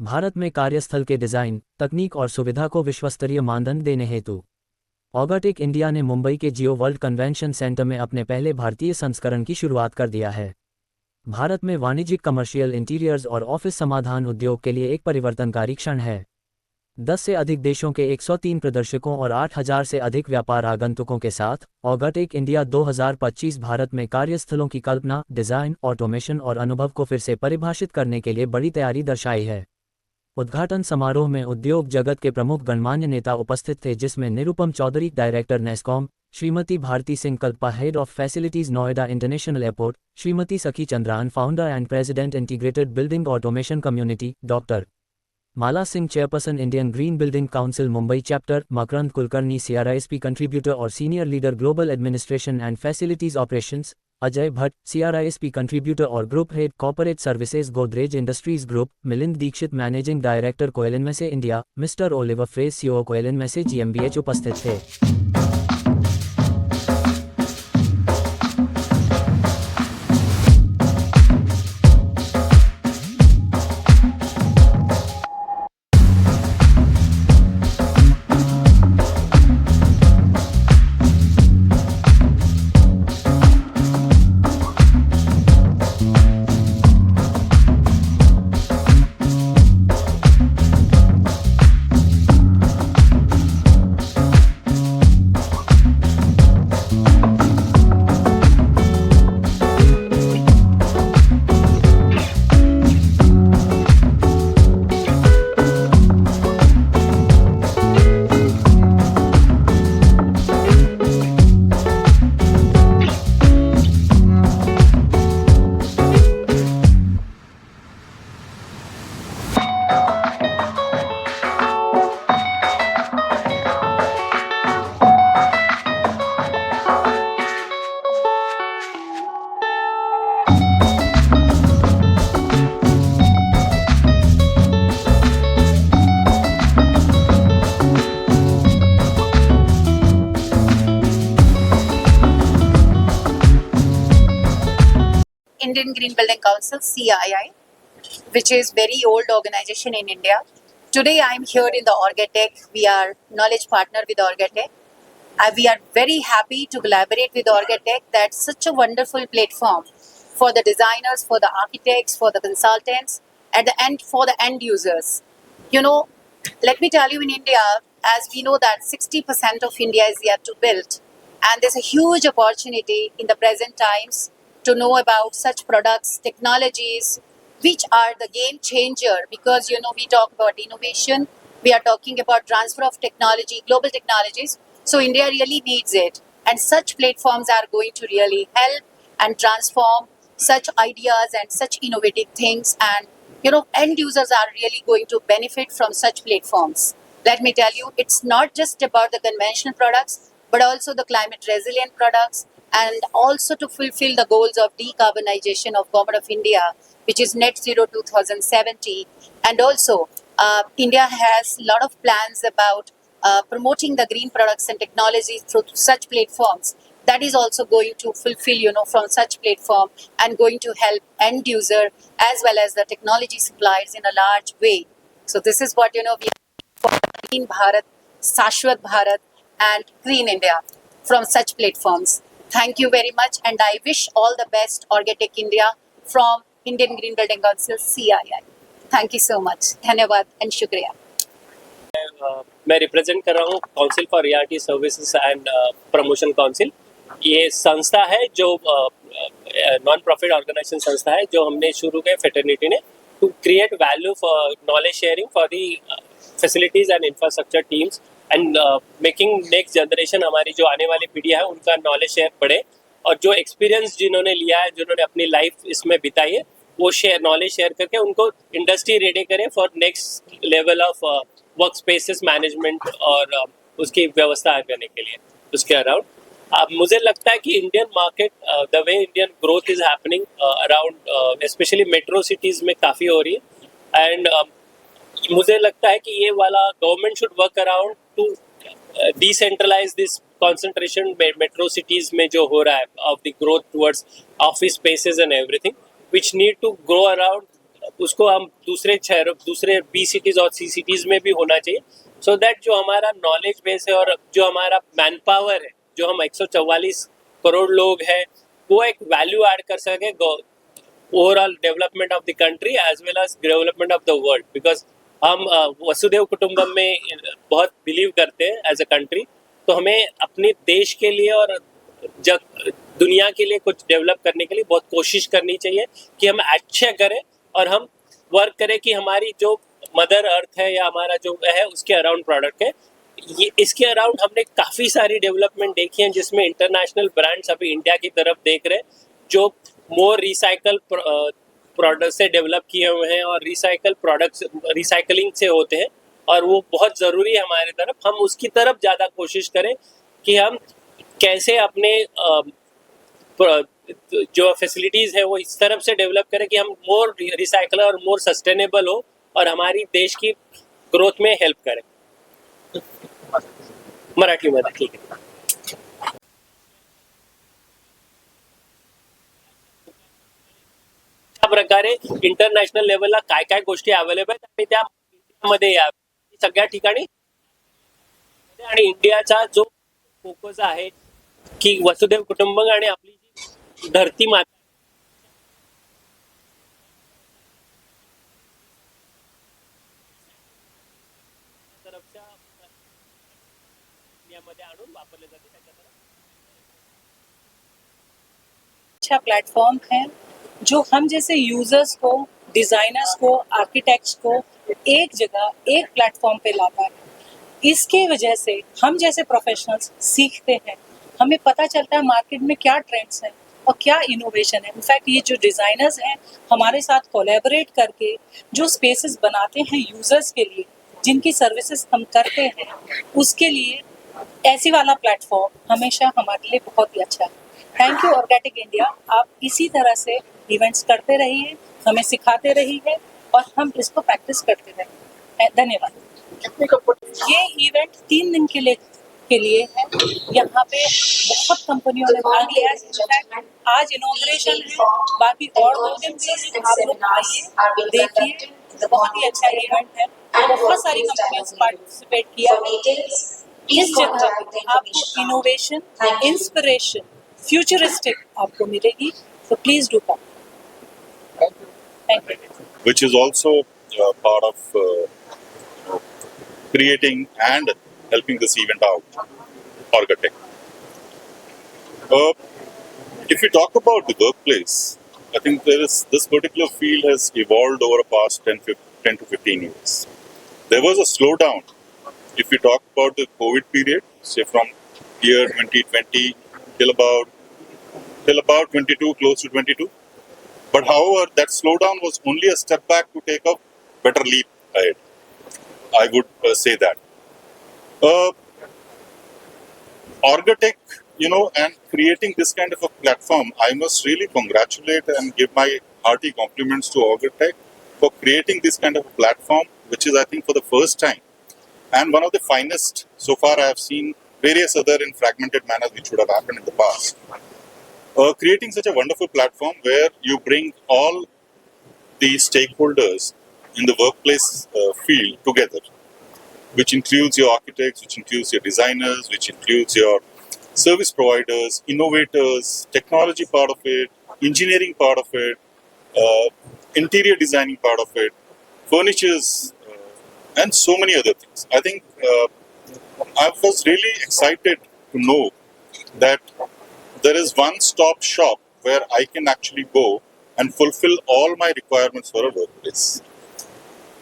भारत में कार्यस्थल के डिजाइन, तकनीक और सुविधा को विश्वस्तरीय मानदंड देने हेतु ऑर्गेटेक इंडिया ने मुंबई के जियो वर्ल्ड कन्वेंशन सेंटर में अपने पहले भारतीय संस्करण की शुरुआत कर दिया है। भारत में वाणिज्यिक कमर्शियल इंटीरियर्स और ऑफिस समाधान उद्योग के लिए एक परिवर्तनकारी क्षण है। 10 से अधिक देशों के 103 प्रदर्शकों और 8,000 से अधिक व्यापार आगंतुकों के साथ ऑर्गेटेक इंडिया 2025 भारत में कार्यस्थलों की कल्पना, डिजाइन, ऑटोमेशन और अनुभव को फिर से परिभाषित करने के लिए बड़ी तैयारी दर्शाई है। उद्घाटन समारोह में उद्योग जगत के प्रमुख गणमान्य नेता उपस्थित थे, जिसमें Nirupam Chaudhary, director NASSCOM, Shrimati Bharati Singh Kalpa, head of facilities Noida international airport, Shrimati Sakhi Chandran, founder and president integrated building automation community, doctor Mala Singh, chairperson Indian green building council Mumbai chapter, Makarand Kulkarni, CRISP contributor और senior leader global administration and facilities operations, Ajay Bhatt, CRISP contributor और group head corporate services Godrej industries group, Milind Dixit, managing director Koelnmesse India, mister Oliver phrase, CEO कोएलिन मैसे GmbH उपस्थित थे। Indian Green Building Council, CII, which is very old organization in India. Today I am here in the Orgetech. We are knowledge partner with Orgetech. We are very happy to collaborate with Orgetech. That's such a wonderful platform for the designers, for the architects, for the consultants, at the end for the end users. You know, let me tell you, in India, as we know that 60% of India is yet to build, and there's a huge opportunity in the present times to know about such products, technologies, which are the game changer, because we talk about innovation, we are talking about transfer of technology, global technologies. So India really needs it, and such platforms are going to really help and transform such ideas and such innovative things, and end users are really going to benefit from such platforms. Let me tell you, it's not just about the conventional products, but also the climate resilient products, and also to fulfill the goals of decarbonization of Government of India, which is net zero 2070. And also India has a lot of plans about promoting the green products and technologies through such platforms. That is also going to fulfill from such platform, and going to help end user as well as the technology suppliers in a large way. So this is what we are for Green Bharat, Shashwat Bharat, and Green India from such platforms. Thank you very much, and I wish all the best Orgetech India from Indian Green Building Council, CII. Thank you so much. धन्यवाद and शुक्रिया. मैं represent कर रहा हूँ council for realty services and promotion council. ये संस्था है जो नॉन प्रॉफिट ऑर्गेनाइजेशन संस्था है जो हमने शुरू किया फेटर्निटी ने to create value for knowledge sharing for the facilities and infrastructure teams and making next generation, हमारी जो आने वाली पीढ़ी है उनका नॉलेज शेयर बढ़े, और जो एक्सपीरियंस जिन्होंने लिया है, जिन्होंने अपनी लाइफ इसमें बिताई है, वो नॉलेज शेयर करके उनको इंडस्ट्री रेडी करें for next level of work spaces management और उसकी व्यवस्था करने के लिए उसके अराउंड। मुझे लगता है कि Indian market the way Indian growth is happening around specially metro cities में काफ़ी हो रही है, एंड मुझे लगता है कि ये वाला government should work around to decentralise this concentration metro cities में जो हो रहा है of the growth towards office spaces and everything, which need to grow around उसको हम दूसरे शहरों, दूसरे बी सिटीज़ और सी सिटीज़ में भी होना चाहिए, सो दैट जो हमारा नॉलेज बेस है और जो हमारा मैन पावर है, जो हम 144 करोड़ लोग हैं, वो एक वैल्यू ऐड कर सके overall development of the country as well as development of the world, because हम वसुदेव कुटुंबम में बहुत बिलीव करते हैं एज अ कंट्री। तो हमें अपने देश के लिए और जग दुनिया के लिए कुछ डेवलप करने के लिए बहुत कोशिश करनी चाहिए कि हम अच्छे करें और हम वर्क करें कि हमारी जो मदर अर्थ है या हमारा जो है उसके अराउंड प्रोडक्ट है, ये इसके अराउंड हमने काफ़ी सारी डेवलपमेंट देखी है, जिसमें इंटरनेशनल ब्रांड्स अभी इंडिया की तरफ देख रहे हैं, जो मोर रिसाइकल प्रोडक्ट से डेवलप किए हुए हैं और रिसाइकल प्रोडक्ट्स रिसाइकलिंग से होते हैं, और वो बहुत ज़रूरी है हमारे तरफ। हम उसकी तरफ ज़्यादा कोशिश करें कि हम कैसे अपने जो फैसिलिटीज़ है वो इस तरफ से डेवलप करें कि हम मोर रिसाइकलर और मोर सस्टेनेबल हो और हमारी देश की ग्रोथ में हेल्प करें। मराठीमध्ये ठीक आहे। अशा प्रकारे इंटरनॅशनल लेवलला काय काय गोष्टी अवेलेबल आहेत आणि त्या इंडियामध्ये या सगळ्या ठिकाणी, आणि इंडियाचा जो फोकस आहे की वसुदेव कुटुंबक आणि आपली जी धरती माता तरफच्या इंडियामध्ये आणून वापरले जाते त्याच्या तरफ अच्छा प्लेटफॉर्म है जो हम जैसे यूजर्स को, डिजाइनर्स को, आर्किटेक्ट्स को एक जगह, एक प्लेटफॉर्म पे लाता है। इसके वजह से हम जैसे प्रोफेशनल्स सीखते हैं, हमें पता चलता है मार्केट में क्या ट्रेंड्स हैं और क्या इनोवेशन है। इनफैक्ट ये जो डिजाइनर्स हैं हमारे साथ कोलैबोरेट करके जो स्पेसेस बनाते हैं यूजर्स के लिए, जिनकी सर्विसेज हम करते हैं, उसके लिए ऐसी वाला प्लेटफॉर्म हमेशा हमारे लिए बहुत ही अच्छा है। थैंक यू ऑर्गेटिक इंडिया, आप इसी तरह से इवेंट्स करते रहिए, हमें सिखाते रहिए और हम इसको प्रैक्टिस करते रहें। धन्यवाद। ये इवेंट 3 दिन के लिए है। यहाँ पे बहुत कंपनियों ने भाग लिया है। इनफैक्ट आज इनॉग्रेशन है, बाकी और 2 दिन भी हैं। आप लोग आइए, देखिए, बहुत ही अच्छा इवेंट है। बहुत सारी कंपनियों ने पार्टिसिपेट किया है। इस जगह पे आपको इनोवेशन, इंस्पिरेशन, फ्यूचरिस्टिक आपको मिलेगी, तो please do come. Thank you. Which is also part of creating and helping this event out, Orgatech. If we talk about the workplace, I think this particular field has evolved over the past 10 to 15 years. There was a slowdown. If we talk about the COVID period, say from year 2020 till about 22, close to 22. But however, that slowdown was only a step back to take a better leap ahead. I would say that. Orgatech, and creating this kind of a platform, I must really congratulate and give my hearty compliments to Orgatech for creating this kind of a platform, which is, I think, for the first time, and one of the finest so far. I have seen various other in fragmented manners which would have happened in the past. Creating such a wonderful platform where you bring all the stakeholders in the workplace field together, which includes your architects, which includes your designers, which includes your service providers, innovators, technology part of it, engineering part of it, interior designing part of it, furnitures, and so many other things. I think I was really excited to know that there is one-stop shop where I can actually go and fulfill all my requirements for a workplace.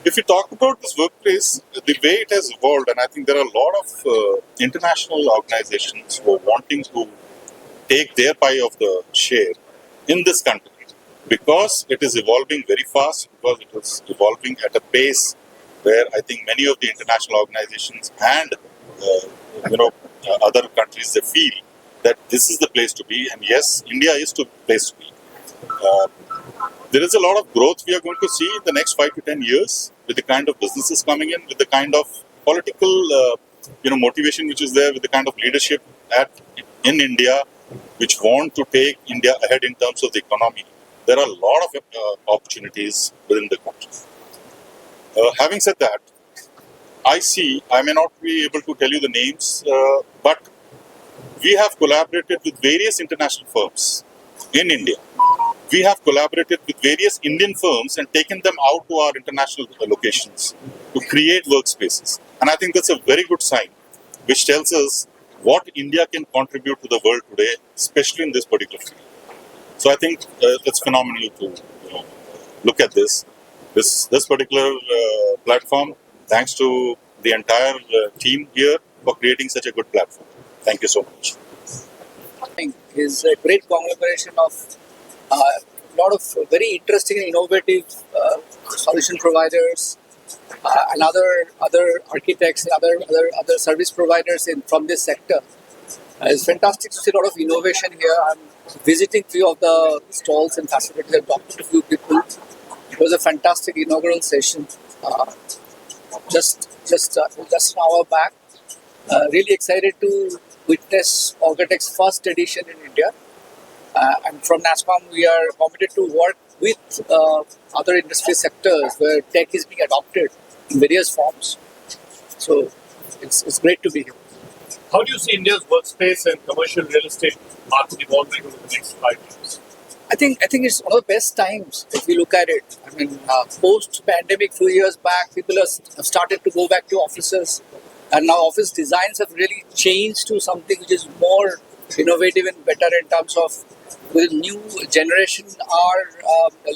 If you talk about this workplace, the way it has evolved, and I think there are a lot of international organizations who are wanting to take their pie of the share in this country, because it is evolving very fast, because it is evolving at a pace where I think many of the international organizations and other countries, they feel that this is the place to be, and yes, India is the place to be. There is a lot of growth we are going to see in the next 5 to 10 years with the kind of businesses coming in, with the kind of political motivation which is there, with the kind of leadership in India which want to take India ahead in terms of the economy. there are a lot of opportunities within the country. Having said that, I may not be able to tell you the names, but we have collaborated with various international firms in India. We have collaborated with various Indian firms and taken them out to our international locations to create workspaces. And I think that's a very good sign, which tells us what India can contribute to the world today, especially in this particular field. So I think it's phenomenal to look at this particular platform. Thanks to the entire team here for creating such a good platform. Thank you so much. Is a great conglomeration of a lot of very interesting and innovative solution providers and other architects and other service providers from this sector. It's fantastic to see a lot of innovation here. I'm visiting few of the stalls and facilities and talking to few people. It was a fantastic inaugural session. Just an hour back. Really excited to witness Orgatech's first edition in India. And from NASSCOM, we are committed to work with other industry sectors where tech is being adopted in various forms. So it's great to be here. How do you see India's workspace and commercial real estate market evolving over the next 5 years? I think it's one of the best times if you look at it. I mean, post-pandemic, few years back, people have started to go back to offices, and now office designs have really changed to something which is more innovative and better in terms of the new generation are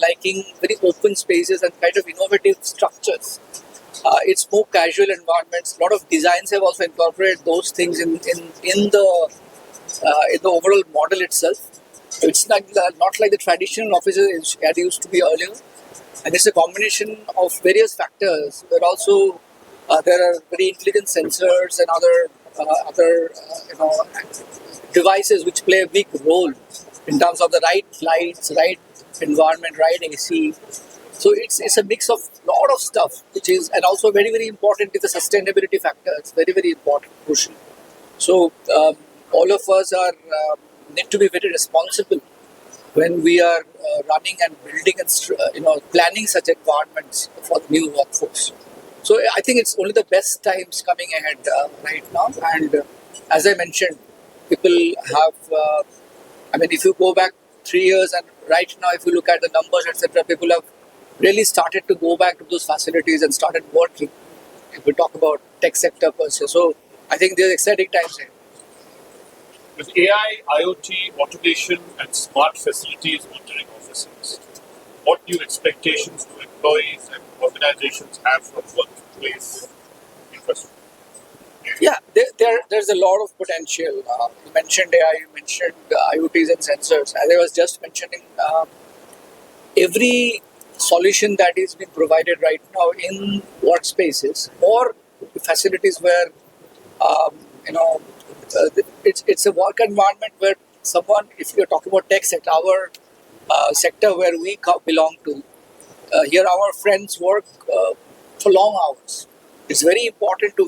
liking very open spaces and kind of innovative structures. It's more casual environments. A lot of designs have also incorporated those things in the overall model itself. It's not like the traditional offices it used to be earlier, and it's a combination of various factors. But also there are very intelligent sensors and other devices which play a big role in terms of the right lights, right environment, right AC. So it's a mix of lot of stuff, which is, and also very, very important is the sustainability factor. It's very, very important, crucial. So all of us are need to be very responsible when we are running and building and planning such environments for the new workforce. So I think it's only the best times coming ahead right now. And as I mentioned, people have. If you go back 3 years and right now, if you look at the numbers, etc., people have really started to go back to those facilities and started working. If we talk about tech sector per se, so I think there's exciting times here. With AI, IoT, automation, and smart facilities entering offices, what new expectations do employees and organizations have from workplace infrastructure? Yeah, there's a lot of potential. You mentioned AI, you mentioned IoTs and sensors. As I was just mentioning, every solution that is being provided right now in workspaces or facilities where, it's a work environment where someone, if you're talking about tech sector, our sector where we belong to, here our friends work for long hours. It's very important to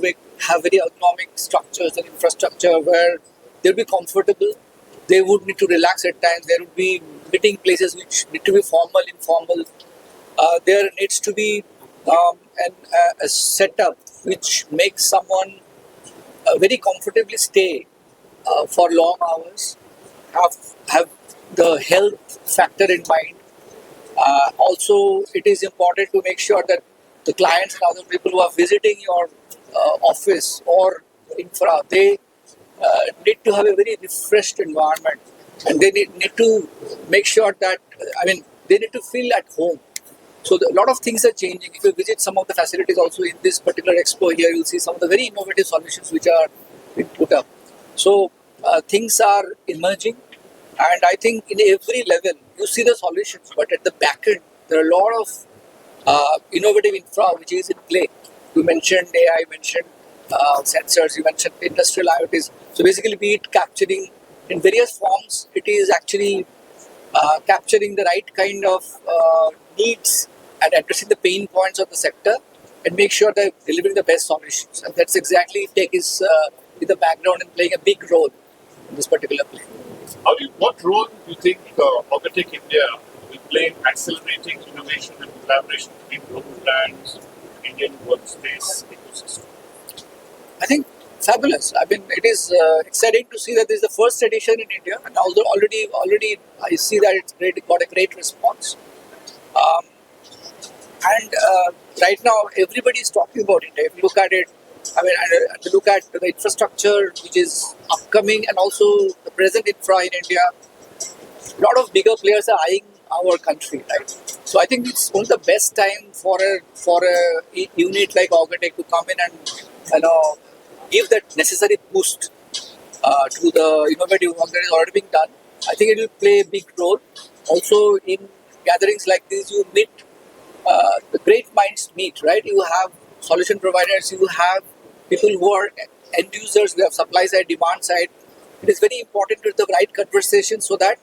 have very ergonomic structures and infrastructure where they'll be comfortable. They would need to relax at times. There would be meeting places which need to be formal, informal. There needs to be a setup which makes someone very comfortably stay for long hours. Have the health factor in mind. Also, it is important to make sure that the clients and other people who are visiting your office or infra, they need to have a very refreshed environment, and they need to make sure that, they need to feel at home. So a lot of things are changing. If you visit some of the facilities also in this particular expo here, you'll see some of the very innovative solutions which are being put up. So things are emerging, and I think in every level you see the solutions, but at the back end there are a lot of innovative infra which is in play. You mentioned AI, you mentioned sensors, you mentioned industrial IoTs. So basically, be it capturing in various forms, it is actually capturing the right kind of needs and addressing the pain points of the sector and make sure they're delivering the best solutions. And that's exactly tech is in the background and playing a big role in this particular play. What role do you think Orgatech India will play in accelerating innovation and collaboration between global brands and Indian workspace ecosystem? I think fabulous. I mean, it is exciting to see that this is the first edition in India, and although already I see that it's great, it got a great response. Um, and right now, everybody is talking about it. If you look at it, I mean, and look at the infrastructure which is upcoming, and also the present infra in India. A lot of bigger players are eyeing our country, right? So I think it's one of the best time for a unit like Orgatech to come in and give that necessary boost to the innovative work that is already being done. I think it will play a big role. Also, in gatherings like this, you meet the great minds meet, right? You have solution providers, you have people who are end users, we have supply side, demand side. It is very important to have the right conversation so that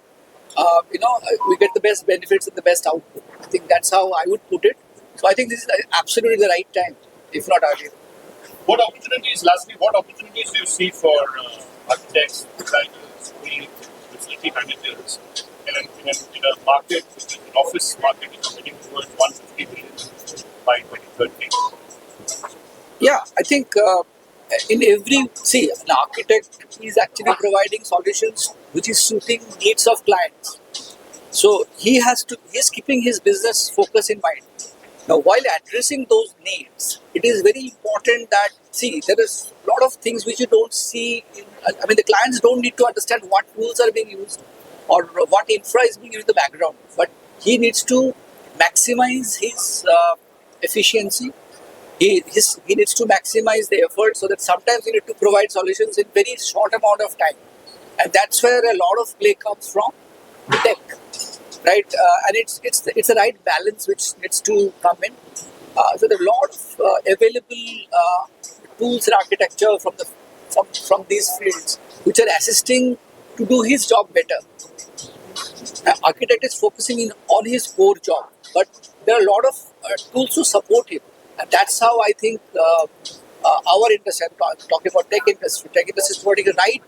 we get the best benefits and the best output. I think that's how I would put it. So I think this is absolutely the right time, if not earlier. What opportunities do you see for architects, designers, facility managers in a market, which is an office market, heading towards 150 billion by 2030? Yeah, I think an architect is actually providing solutions which is suiting needs of clients. So he's keeping his business focus in mind. Now, while addressing those needs, it is very important that, there is a lot of things which you don't see. The clients don't need to understand what tools are being used or what infra is being used in the background. But he needs to maximize his efficiency. He needs to maximize the effort, so that sometimes you need to provide solutions in very short amount of time. And that's where a lot of play comes from the tech. Right, and it's the right balance which needs to come in. So there are a lot of available tools and architecture from these fields which are assisting to do his job better. Architect is focusing on his core job, but there are a lot of tools to support him, and that's how I think our industry. I'm talking about tech industry. Tech industry is providing the right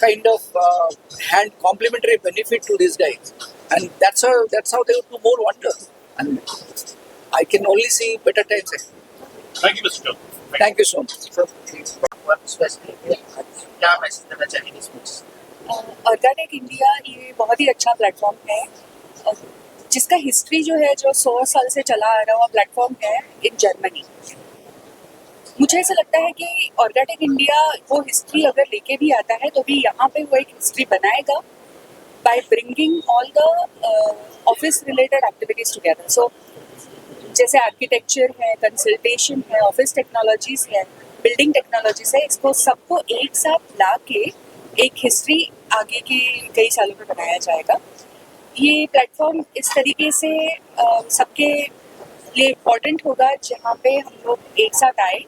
kind of hand complementary benefit to these guys. And that's how they will do more wonders. And I can only see better times ahead. Thank you, Mr. John. Thank you so much. Orgatec India ये बहुत ही अच्छा platform है जिसका history जो है जो 100 साल से चला आ रहा हुआ प्लेटफॉर्म है इन जर्मनी। मुझे ऐसा लगता है कि ऑर्गेटेक इंडिया वो हिस्ट्री अगर लेके भी आता है तो भी यहाँ पे वो एक हिस्ट्री बनाएगा by bringing all the office related activities together. So जैसे आर्किटेक्चर है, कंसल्टेशन है, ऑफिस टेक्नोलॉजीज है, बिल्डिंग टेक्नोलॉजीज है, इसको सबको एक साथ ला के एक हिस्ट्री आगे के कई सालों में बनाया जाएगा। ये प्लेटफॉर्म इस तरीके से सबके लिए इम्पोर्टेंट होगा जहाँ पे हम लोग एक साथ आए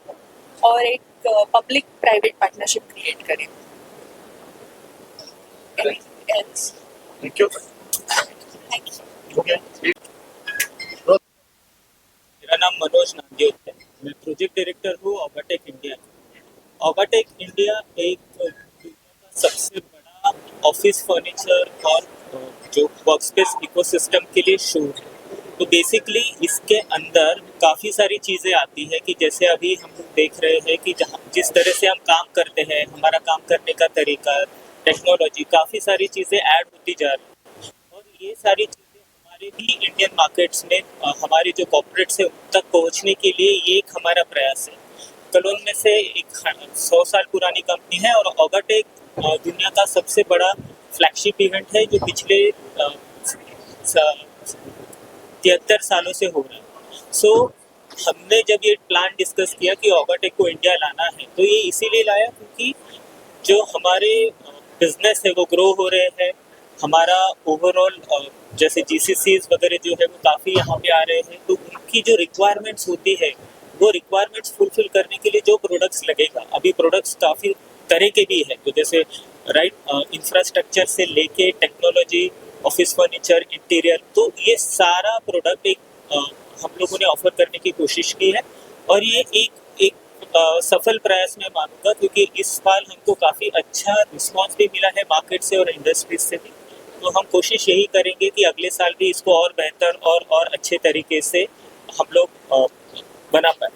और एक पब्लिक प्राइवेट पार्टनरशिप क्रिएट करें। Anything else? Thank you. Thank you. Okay. मेरा नाम मनोज नांदियोत है। मैं प्रोजेक्ट डायरेक्टर हूँ ऑर्गेटेक इंडिया। ऑर्गेटेक इंडिया एक दुनिया का सबसे बड़ा ऑफिस फर्नीचर और जो वर्कस्पेस इकोसिस्टम के लिए शो है। तो बेसिकली इसके अंदर काफ़ी सारी चीज़ें आती है कि जैसे अभी हम लोग देख रहे हैं कि जिस तरह से हम काम करते हैं, हमारा काम करने का तरीका, टेक्नोलॉजी, काफ़ी सारी चीज़ें ऐड होती जा रही हैं और ये सारी चीज़ें हमारे भी इंडियन मार्केट्स में हमारे जो कॉर्पोरेट्स है उन तक पहुंचने के लिए ये एक हमारा प्रयास है। कलोन में से एक 100 साल पुरानी कंपनी है और ऑर्गेटेक दुनिया का सबसे बड़ा फ्लैगशिप इवेंट है जो पिछले 73 सालों से हो रहा है। सो हमने जब ये प्लान डिस्कस किया कि ऑर्गेटेक को इंडिया लाना है तो ये इसीलिए लाया क्योंकि जो हमारे बिजनेस है वो ग्रो हो रहे हैं, हमारा ओवरऑल जैसे जीसीसीज वगैरह जो है वो काफ़ी यहाँ पे आ रहे हैं, तो उनकी जो रिक्वायरमेंट्स होती है वो रिक्वायरमेंट्स फुलफिल करने के लिए जो प्रोडक्ट्स लगेगा, अभी प्रोडक्ट्स काफ़ी तरह के भी है, तो जैसे इंफ्रास्ट्रक्चर से लेके टेक्नोलॉजी, ऑफिस फर्नीचर, इंटीरियर, तो ये सारा प्रोडक्ट हम लोगों ने ऑफर करने की कोशिश की है और ये एक सफल प्रयास मैं मानूंगा क्योंकि इस साल हमको काफ़ी अच्छा रिस्पांस भी मिला है मार्केट से और इंडस्ट्री से भी। तो हम कोशिश यही करेंगे कि अगले साल भी इसको और बेहतर और अच्छे तरीके से हम लोग बना पाए।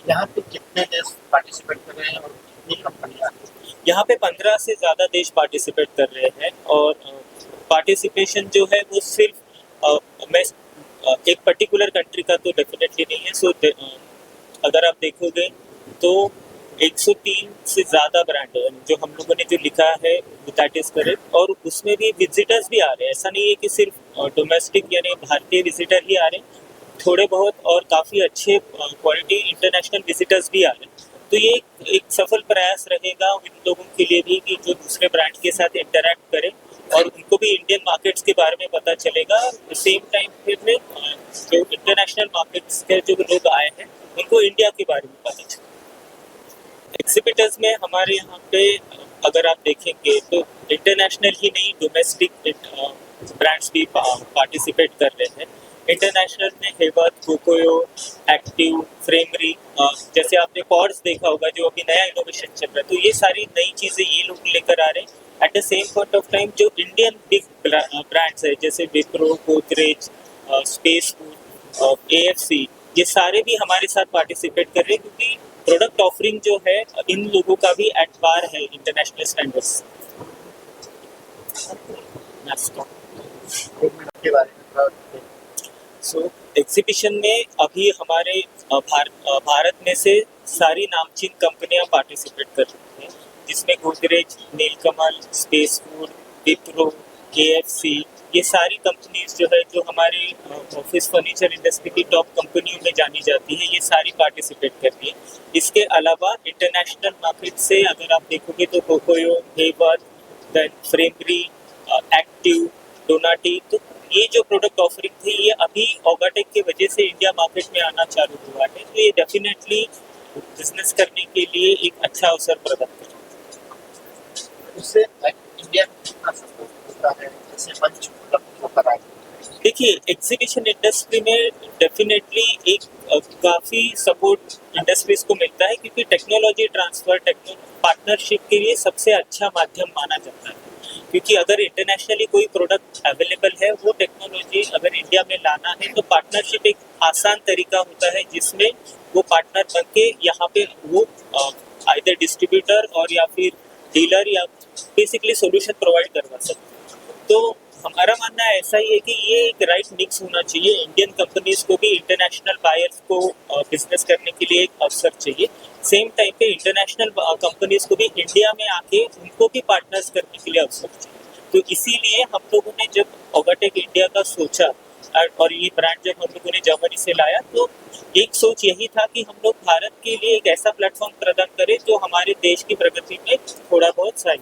यहाँ पे कितने देश पार्टिसिपेट कर रहे हैं और कितनी कंपनियां? यहाँ पे 15 से ज़्यादा देश पार्टिसिपेट कर रहे हैं और पार्टिसिपेशन जो है वो सिर्फ मैं एक पर्टिकुलर कंट्री का तो डेफिनेटली नहीं है। सो अगर आप देखोगे तो 103 से ज़्यादा ब्रांड है जो हम लोगों ने जो लिखा है दैट इज़ करेक्ट, और उसमें भी विजिटर्स भी आ रहे हैं। ऐसा नहीं है कि सिर्फ डोमेस्टिक यानी भारतीय विजिटर ही आ रहे हैं, थोड़े बहुत और काफ़ी अच्छे क्वालिटी इंटरनेशनल विजिटर्स भी आ रहे हैं। तो ये एक सफल प्रयास रहेगा उन लोगों के लिए भी कि जो दूसरे ब्रांड के साथ इंटरैक्ट करें और उनको भी इंडियन मार्केट्स के बारे में पता चलेगा। सेम टाइम फिर में जो इंटरनेशनल मार्केट्स के जो लोग आए हैं उनको इंडिया के बारे में पता चलेगा। एग्जिबिटर्स में हमारे यहाँ पे अगर आप देखेंगे तो इंटरनेशनल ही नहीं डोमेस्टिक ब्रांड्स भी पार्टिसिपेट कर रहे हैं। इंटरनेशनल में हेवर्थ, कोकोयो, एक्टिव, फ्रेमरी, जैसे आपने पॉड्स देखा होगा जो अभी नया इनोवेशन चल रहा है, तो ये सारी नई चीज़ें ये लोग लेकर आ रहे हैं। At the same point of time जो इंडियन बिग ब्रांड्स है जैसे Wipro, Godrej, space food, AFC, ये सारे भी हमारे साथ पार्टिसिपेट कर रहे हैं क्योंकि प्रोडक्ट ऑफरिंग जो है इन लोगों का भी एट पार है इंटरनेशनल स्टैंडर्ड्स। के बारे में सो एग्जीबिशन में अभी हमारे भारत में से सारी नामचीन कंपनियां पार्टिसिपेट कर रही हैं, जिसमें गोदरेज, नीलकमल, स्पेस फूड, विप्रो, KFC, ये सारी कंपनीज जो है जो हमारी ऑफिस फर्नीचर इंडस्ट्री की टॉप कंपनियों में जानी जाती है, ये सारी पार्टिसिपेट कर रही है। इसके अलावा इंटरनेशनल मार्केट से अगर आप देखोगे तो कोकोयो, हेवर्थ, देन फ्रेमरी, एक्टिव, डोनाटी, तो ये जो प्रोडक्ट ऑफरिंग थी ये अभी ओगाटेक की वजह से इंडिया मार्केट में आना चालू हुआ है, तो ये डेफिनेटली बिजनेस करने के लिए एक अच्छा अवसर प्रदान करेगा। उससे इंडिया में कितना सपोर्ट होता है, जैसे मंच उपलब्ध होकर आए? देखिए एग्जीबिशन इंडस्ट्री में डेफिनेटली एक काफ़ी सपोर्ट इंडस्ट्रीज को मिलता है क्योंकि टेक्नोलॉजी ट्रांसफर पार्टनरशिप के लिए सबसे अच्छा माध्यम माना जाता है। क्योंकि अगर इंटरनेशनली कोई प्रोडक्ट अवेलेबल है वो टेक्नोलॉजी अगर इंडिया में लाना है तो पार्टनरशिप एक आसान तरीका होता है जिसमें वो पार्टनर बन के यहाँ पे वो आइदर डिस्ट्रीब्यूटर और या फिर डीलर या बेसिकली सॉल्यूशन प्रोवाइड करवा सकते हैं। तो हमारा मानना ऐसा ही है कि ये एक राइट मिक्स होना चाहिए। इंडियन कंपनीज को भी इंटरनेशनल बायर्स को बिजनेस करने के लिए एक अवसर चाहिए, सेम टाइम पे इंटरनेशनल कंपनीज को भी इंडिया में आके उनको भी पार्टनर्स करने के लिए अवसर चाहिए। तो इसीलिए हम लोगों ने जब ओगाटेक इंडिया का सोचा और ये ब्रांड जब हम लोगों ने जर्मनी से लाया तो एक सोच यही था कि हम लोग भारत के लिए एक ऐसा प्लेटफॉर्म प्रदान करें जो हमारे देश की प्रगति में थोड़ा बहुत सहायक